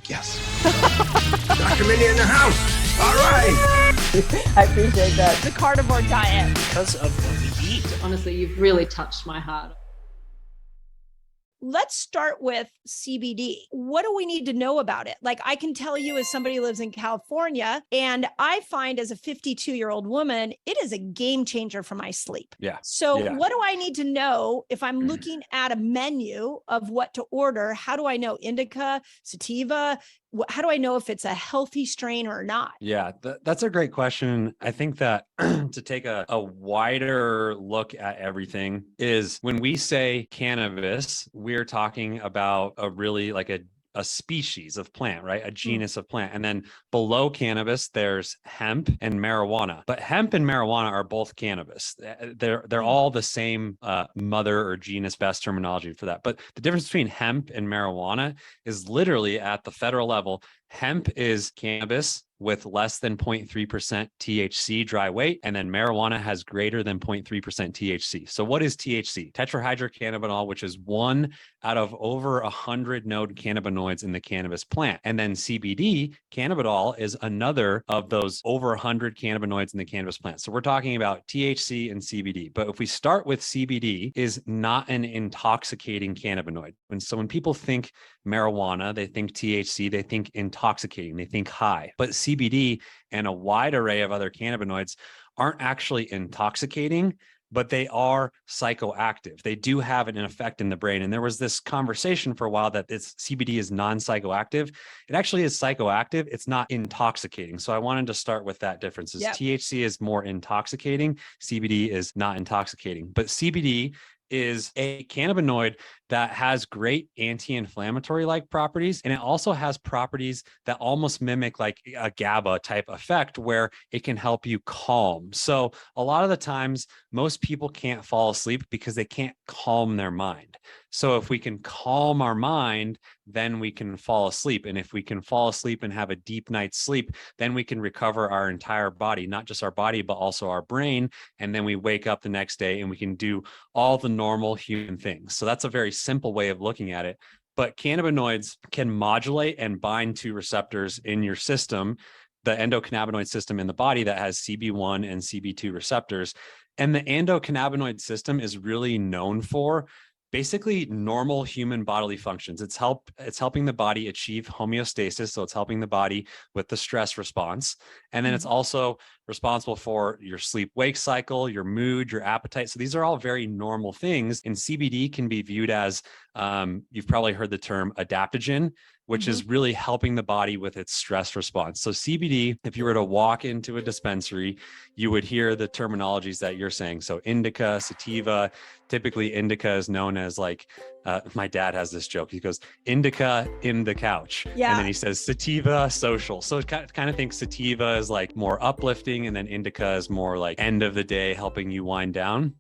Yes. Dr. Mindy in the house. All right. I appreciate that. The carnivore diet. Because of what we eat. Honestly, you've really touched my heart. Let's start with CBD. What do we need to know about it? Like, I can tell you as somebody who lives in California, and I find as a 52-year-old woman, it is a game changer for my sleep. Yeah. So what do I need to know if I'm looking at a menu of what to order? How do I know indica, sativa? How do I know if it's a healthy strain or not? Yeah, that's a great question. I think that to take a wider look at everything is when we say cannabis, we're talking about a really like a species of plant, right? A genus of plant. And then below cannabis, there's hemp and marijuana. But hemp and marijuana are both cannabis. They're all the same mother or genus, best terminology for that. But the difference between hemp and marijuana is literally at the federal level. Hemp is cannabis with less than 0.3% THC dry weight, and then marijuana has greater than 0.3% THC. So what is THC? Tetrahydrocannabinol, which is one out of over 100 node cannabinoids in the cannabis plant. And then CBD, cannabidiol, is another of those over 100 cannabinoids in the cannabis plant. So we're talking about THC and CBD. But if we start with CBD, is not an intoxicating cannabinoid. When people think marijuana, they think THC, they think intoxicating, they think high. But CBD and a wide array of other cannabinoids aren't actually intoxicating, but they are psychoactive. They do have an effect in the brain. And there was this conversation for a while that this CBD is non-psychoactive. It actually is psychoactive. It's not intoxicating. So I wanted to start with that difference. THC is more intoxicating. CBD is not intoxicating. But CBD is a cannabinoid that has great anti-inflammatory like properties. And it also has properties that almost mimic like a GABA type effect where it can help you calm. So a lot of the times, most people can't fall asleep because they can't calm their mind. So if we can calm our mind, then we can fall asleep. And if we can fall asleep and have a deep night's sleep, then we can recover our entire body, not just our body, but also our brain. And then we wake up the next day and we can do all the normal human things. So that's a very simple way of looking at it. But cannabinoids can modulate and bind to receptors in your system, the endocannabinoid system in the body that has CB1 and CB2 receptors. And the endocannabinoid system is really known for basically normal human bodily functions. It's helping the body achieve homeostasis. So it's helping the body with the stress response. And then it's also responsible for your sleep-wake cycle, your mood, your appetite. So these are all very normal things. And CBD can be viewed as, you've probably heard the term adaptogen, which is really helping the body with its stress response. So CBD, if you were to walk into a dispensary, you would hear the terminologies that you're saying. So indica, sativa, typically indica is known as like, my dad has this joke. He goes, indica in the couch. Yeah. And then he says sativa social. So it kind of thinks sativa is like more uplifting, and then indica is more like end of the day, helping you wind down.